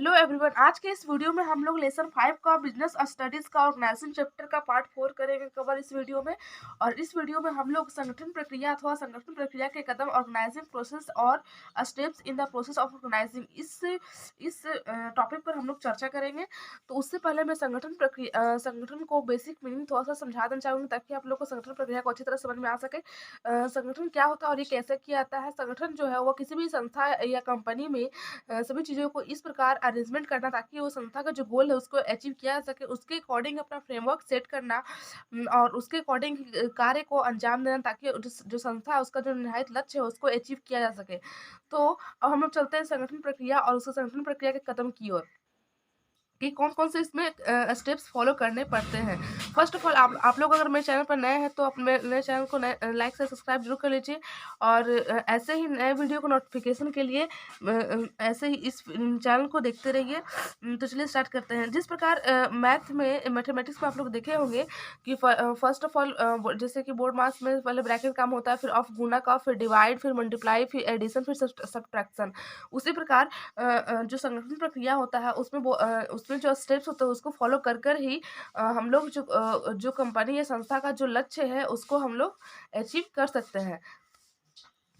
Hello everyone. आज के इस वीडियो में हम लोग लेसन 5 का बिजनेस स्टडीज का ऑर्गेनाइजेशन चैप्टर का पार्ट 4 करेंगे कवर इस वीडियो में। और इस वीडियो में हम लोग संगठन प्रक्रिया अथवा संगठन प्रक्रिया के कदम, ऑर्गेनाइजिंग प्रोसेस और steps in the process of organising इस टॉपिक पर हम लोग चर्चा करेंगे। तो उससे पहले मैं संगठन को बेसिक मीनिंग थोड़ा सा समझा देना चाहूँगी ताकि आप लोग को संगठन प्रक्रिया को अच्छी तरह समझ में आ सके। संगठन क्या होता है और ये कैसे किया जाता है। संगठन जो है वो किसी भी संस्था या कंपनी में सभी चीज़ों को इस प्रकार अरेंजमेंट करना ताकि वो संस्था का जो गोल है उसको अचीव किया जा सके, उसके अकॉर्डिंग अपना फ्रेमवर्क सेट करना और उसके अकॉर्डिंग कार्य को अंजाम देना ताकि जो संस्था है उसका जो निर्धारित लक्ष्य है उसको अचीव किया जा सके। तो अब हम लोग चलते हैं संगठन प्रक्रिया और उस संगठन प्रक्रिया के कदम की ओर कि कौन-कौन से इसमें स्टेप्स फॉलो करने पड़ते हैं। फर्स्ट ऑफ ऑल आप लोग अगर मेरे चैनल पर नए हैं तो आप मेरे चैनल को लाइक से सब्सक्राइब जरूर कर लीजिए। और ऐसे ही नए वीडियो को नोटिफिकेशन के लिए ऐसे ही इस चैनल को देखते रहिए। तो चलिए स्टार्ट करते हैं। जिस प्रकार मैथमेटिक्स में आप लोग देखे होंगे कि फर्स्ट ऑफ ऑल जैसे कि बोर्ड मास में पहले ब्रैकेट काम होता है, फिर ऑफ गुना का, फिर डिवाइड, फिर मल्टीप्लाई, फिर एडिशन, फिर सब्ट्रैक्शन। उसी प्रकार जो संगठन प्रक्रिया होता है उसमें जो स्टेप्स होते हैं उसको फॉलो कर ही हम लोग जो कंपनी या संस्था का जो लक्ष्य है उसको हम लोग अचीव कर सकते हैं।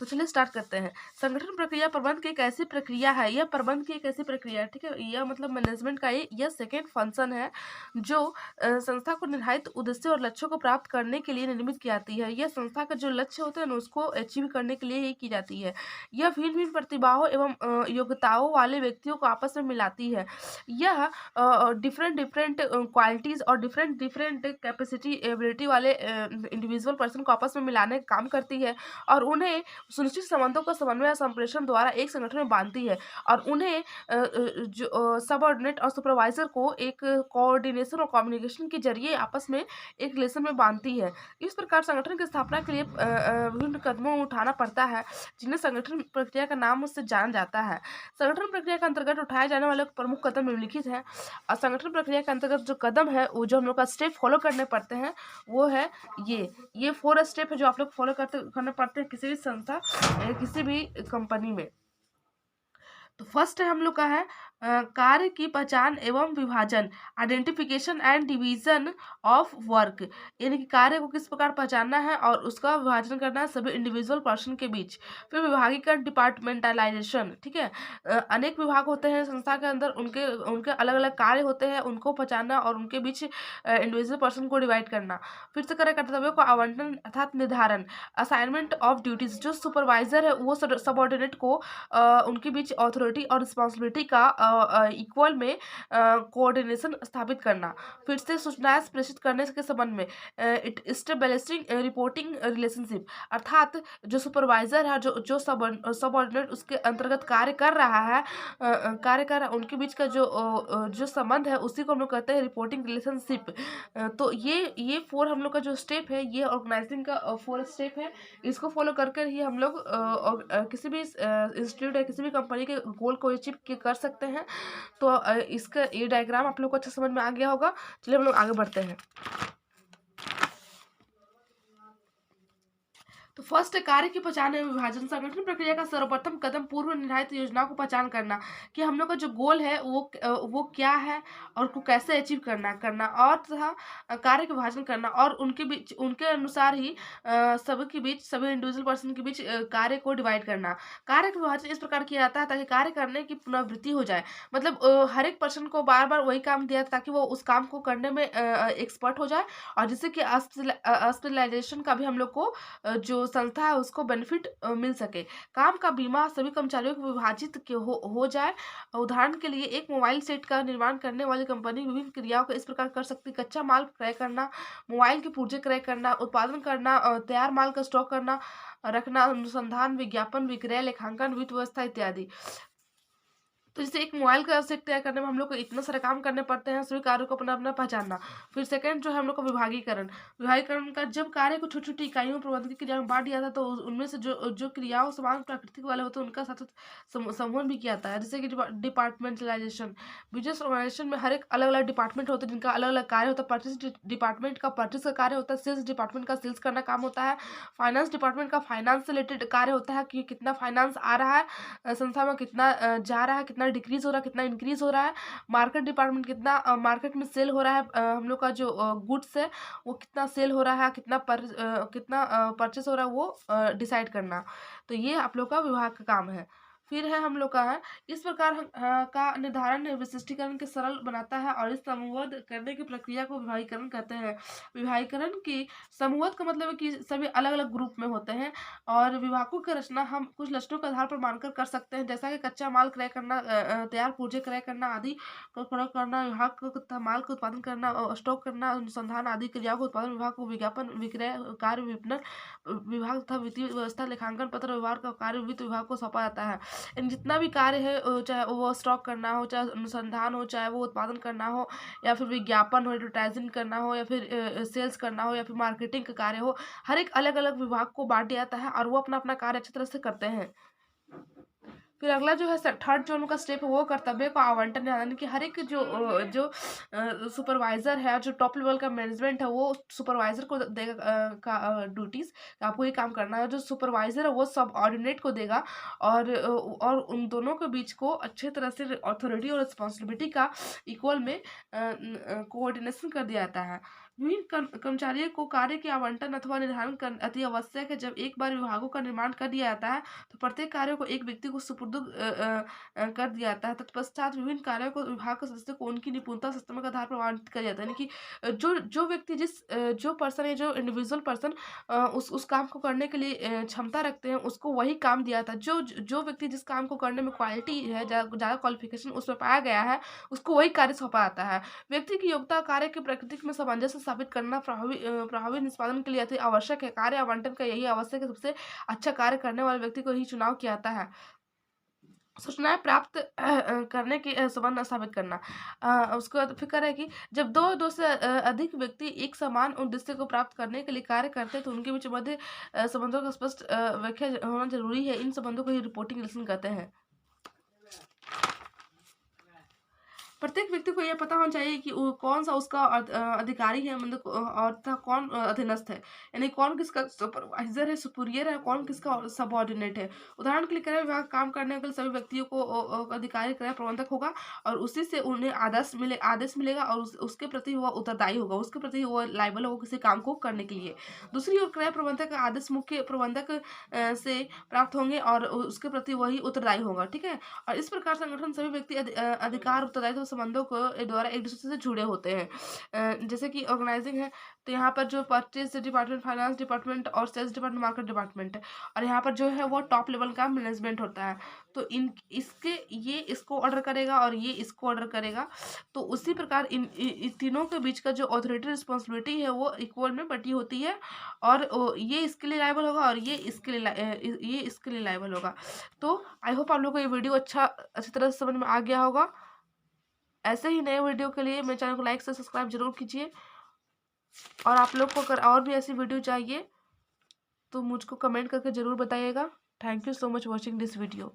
तो चलिए स्टार्ट करते हैं। संगठन प्रक्रिया प्रबंध की एक ऐसी प्रक्रिया है, यह प्रबंध की एक ऐसी प्रक्रिया है, ठीक है। यह मतलब मैनेजमेंट का यह सेकेंड फंक्शन है जो संस्था को निर्धारित उद्देश्य और लक्ष्यों को प्राप्त करने के लिए निर्मित की जाती है। यह संस्था का जो लक्ष्य होता है ना उसको अचीव करने के लिए ही की जाती है। यह भिन्न भिन्न प्रतिभाओं एवं योग्यताओं वाले व्यक्तियों को आपस में मिलाती है। यह डिफरेंट डिफरेंट क्वालिटीज और डिफरेंट डिफरेंट कैपेसिटी एबिलिटी वाले इंडिविजुअल पर्सन को आपस में मिलाने का काम करती है और उन्हें सुनिश्चित संबंधों का समन्वय या संप्रेषण द्वारा एक संगठन में बांधती है और उन्हें जो सबऑर्डिनेट और सुपरवाइजर को एक कोऑर्डिनेशन और कम्युनिकेशन के जरिए आपस में एक रिलेशन में बांधती है। इस प्रकार संगठन की स्थापना के लिए विभिन्न कदमों उठाना पड़ता है जिन्हें संगठन प्रक्रिया का नाम उससे जाना जाता है। संगठन प्रक्रिया के अंतर्गत उठाए जाने वाले प्रमुख कदम निम्नलिखित है। और संगठन प्रक्रिया के अंतर्गत जो कदम है वो जो हम लोग का स्टेप फॉलो करने पड़ते हैं वो है ये 4 स्टेप है जो आप लोग फॉलो करने पड़ते हैं किसी भी संस्था किसी भी कंपनी में। तो फर्स्ट है हम लोग का है कार्य की पहचान एवं विभाजन, identification and division of work. यानी कि कार्य को किस प्रकार पहचानना है और उसका विभाजन करना है सभी इंडिविजुअल पर्सन के बीच। फिर विभागीकरण, डिपार्टमेंटलाइजेशन, ठीक है। अनेक विभाग होते हैं संस्था के अंदर, उनके उनके अलग अलग कार्य होते हैं, उनको पहचानना और उनके बीच इंडिविजुअल पर्सन को डिवाइड करना। फिर से करें कर्तव्यों को आवंटन अर्थात निर्धारण, असाइनमेंट ऑफ ड्यूटीज, जो सुपरवाइजर है वो सबऑर्डिनेट को उनके बीच अथॉरिटी और रिस्पॉन्सिबिलिटी का इक्वल में कोऑर्डिनेशन स्थापित करना। फिर से सूचनाएं प्रेषित करने के संबंध में इस्टेब्लिशिंग रिपोर्टिंग रिलेशनशिप, अर्थात जो सुपरवाइजर है जो सबऑर्डिनेट उसके अंतर्गत कार्य कर रहा है उनके बीच का जो संबंध है उसी को हम लोग कहते हैं रिपोर्टिंग रिलेशनशिप। तो ये 4 हम लोग का जो स्टेप है ये ऑर्गेनाइजिंग का 4 स्टेप है। इसको फॉलो कर ही हम लोग किसी भी इंस्टीट्यूट या किसी भी कंपनी के गोल को अचीव कर सकते हैं। तो इसका ये डायग्राम आप लोग को अच्छा समझ में आ गया होगा। चलिए हम लोग आगे बढ़ते हैं। तो फर्स्ट कार्य की पहचान एवं विभाजन। संगठन प्रक्रिया का सर्वप्रथम कदम पूर्व निर्धारित योजना को पहचान करना कि हम लोग का जो गोल है वो क्या है और उसको कैसे अचीव करना और तथा कार्य का विभाजन करना और उनके बीच उनके अनुसार ही सबके बीच सभी इंडिविजुअल पर्सन के बीच कार्य को डिवाइड करना। कार्य का विभाजन इस प्रकार किया जाता है ताकि कार्य करने की पुनरावृत्ति हो जाए। मतलब हर एक पर्सन को बार बार वही काम दिया ताकि वो उस काम को करने में एक्सपर्ट हो जाए और जिससे कि स्पेशलाइजेशन का भी हम लोग को जो संस्था है उसको बेनिफिट मिल सके। काम का बीमा सभी कर्मचारियों को विभाजित हो जाए। उदाहरण के लिए एक मोबाइल सेट का निर्माण करने वाली कंपनी विभिन्न क्रियाओं को इस प्रकार कर सकती है: कच्चा माल क्रय करना, मोबाइल के पुर्जे क्रय करना, उत्पादन करना, तैयार माल का स्टॉक करना, रखना, अनुसंधान, विज्ञापन, विक्रय, लेखांकन, वित्त व्यवस्था इत्यादि। तो जैसे एक मोबाइल का सेट तैयार करने में हम लोग को इतना सारे काम करने पड़ते हैं, सभी कार्यों को अपना अपना पहचानना। फिर सेकंड जो है हम लोग का विभागीकरण का जब कार्य को छोटी छोटी इकाइयों में प्रबंधकीय क्रिया में बांट दिया था तो उनमें से जो जो क्रियाओं समान प्राकृतिक वाले होते हैं उनका साथ समूहन भी किया जाता है। जैसे कि डिपार्टमेंटलाइजेशन, बिजनेस ऑर्गेनाइजेशन में हर एक अलग अलग डिपार्टमेंट होते हैं जिनका अलग अलग कार्य होता है। परचेज डिपार्टमेंट का परचेज का कार्य होता है, सेल्स डिपार्टमेंट का सेल्स करना काम होता है, फाइनेंस डिपार्टमेंट का फाइनेंस से रिलेटेड कार्य होता है कि कितना फाइनेंस आ रहा है संस्था में, कितना जा रहा है, कितना कितना डिक्रीज हो रहा है, कितना इंक्रीज हो रहा है। मार्केट डिपार्टमेंट कितना मार्केट में सेल हो रहा है, हम लोग का जो गुड्स है वो कितना सेल हो रहा है, कितना परचेस हो रहा है वो डिसाइड करना। तो ये आप लोग का विभाग का काम है। फिर है हम लोग का है, इस प्रकार का निर्धारण विशिष्टीकरण के सरल बनाता है और इस समूहबद्ध करने की प्रक्रिया को विभागीकरण कहते हैं। विभागीकरण की समूहबद्ध का मतलब है कि सभी अलग अलग ग्रुप में होते हैं और विभागों की रचना हम कुछ लक्षणों के आधार पर मानकर कर सकते हैं, जैसा कि कच्चा माल क्रय करना, तैयार पुर्जे क्रय करना आदि का क्रय करना, विभाग को माल का उत्पादन करना और स्टॉक करना, अनुसंधान आदि क्रियाओं को उत्पादन विभाग को, विज्ञापन विक्रय कार्य विपणन विभाग तथा वित्तीय व्यवस्था लेखांकन पत्र व्यवहार का कार्य वित्त विभाग को सौंपा जाता है। इन जितना भी कार्य है चाहे वो स्टॉक करना हो, चाहे अनुसंधान हो, चाहे वो उत्पादन करना हो, या फिर विज्ञापन हो, एडवर्टाइजिंग करना हो, या फिर सेल्स करना हो, या फिर मार्केटिंग का कार्य हो, हर एक अलग अलग विभाग को बांट दिया जाता है और वो अपना अपना कार्य अच्छी तरह से करते हैं। फिर अगला जो है थर्ड जो उनका स्टेप है वो कर्तव्य का आवंटन, यानी कि हर एक जो सुपरवाइजर है, जो टॉप लेवल का मैनेजमेंट है वो सुपरवाइजर को देगा का ड्यूटीज, आपको ये काम करना है। जो सुपरवाइजर है वो सब ऑर्डिनेट को देगा और उन दोनों के बीच को अच्छे तरह से अथॉरिटी और रिस्पॉन्सिबिलिटी का इक्वल में कोऑर्डिनेशन कर दिया जाता है। विभिन्न कर्मचारियों को कार्य के आवंटन अथवा निर्धारण अति आवश्यक है। जब एक बार विभागों का निर्माण कर दिया जाता है तो प्रत्येक कार्य को एक व्यक्ति को सुपुर्द कर दिया जाता है। तत्पश्चात विभिन्न कार्यों को विभाग के सदस्य को उनकी निपुणता सिस्टम के आधार पर आवंटित किया जाता है, यानी कि जो व्यक्ति जो पर्सन है, जो इंडिविजुअल पर्सन उस काम को करने के लिए क्षमता रखते हैं उसको वही काम दिया था। जो व्यक्ति जिस काम को करने में क्वालिटी है, ज़्यादा क्वालिफिकेशन उसमें पाया गया है, उसको वही कार्य सौंपा जाता है। व्यक्ति की योग्यता कार्य की प्रकृति में सामंजस्य स्थापित करना प्रभावी निष्पादन के लिए अति आवश्यक है। कार्य आवंटन का यही आवश्यक है, सबसे अच्छा कार्य करने वाले व्यक्ति को ही चुनाव किया जाता है। सूचनाएं प्राप्त करने की संबंध स्थापित करना। उसके बाद फिक्र है कि जब दो से अधिक व्यक्ति एक समान उद्देश्य को प्राप्त करने के लिए कार्य करते हैं तो उनके बीच मध्य संबंधों का स्पष्ट व्याख्या होना जरूरी है। इन संबंधों को ही रिपोर्टिंग रिलेशन कहते हैं। प्रत्येक व्यक्ति को यह पता होना चाहिए कि कौन सा उसका अधिकारी है, मतलब और तथा कौन अधीनस्थ है, यानी कौन किसका सुपरवाइजर है, सुपीरियर है, कौन किसका सबऑर्डिनेट है। उदाहरण के लिए क्रय विभाग काम करने के लिए सभी व्यक्तियों को अधिकारी क्रय प्रबंधक होगा और उसी से उन्हें आदेश मिलेगा और उसके प्रति वह उत्तरदायी होगा, उसके प्रति वह लायबल होगा किसी काम को करने के लिए। दूसरी ओर क्रय प्रबंधक का आदेश मुख्य प्रबंधक से प्राप्त होंगे और उसके प्रति वही उत्तरदायी होगा, ठीक है। और इस प्रकार संगठन सभी व्यक्ति अधिकार उत्तरदायित्व संबंधों को द्वारा एक दूसरे से जुड़े होते हैं। जैसे कि ऑर्गेनाइजिंग है तो यहाँ पर जो परचेज डिपार्टमेंट, फाइनेंस डिपार्टमेंट और सेल्स डिपार्टमेंट, मार्केट डिपार्टमेंट है, और यहाँ पर जो है वो टॉप लेवल का मैनेजमेंट होता है। तो ये इसको ऑर्डर करेगा और ये इसको ऑर्डर करेगा। तो उसी प्रकार इन तीनों के बीच का जो अथॉरिटी रिस्पॉन्सिबिलिटी है वो इक्वल में बटी होती है और ये इसके लिए लायबल होगा और ये इसके लिए लायबल होगा। तो आई होप आप लोगों को ये वीडियो अच्छी तरह से समझ में आ गया होगा। ऐसे ही नए वीडियो के लिए मेरे चैनल को लाइक से सब्सक्राइब जरूर कीजिए और आप लोग को अगर और भी ऐसी वीडियो चाहिए तो मुझको कमेंट करके ज़रूर बताइएगा। Thank you so much watching this video.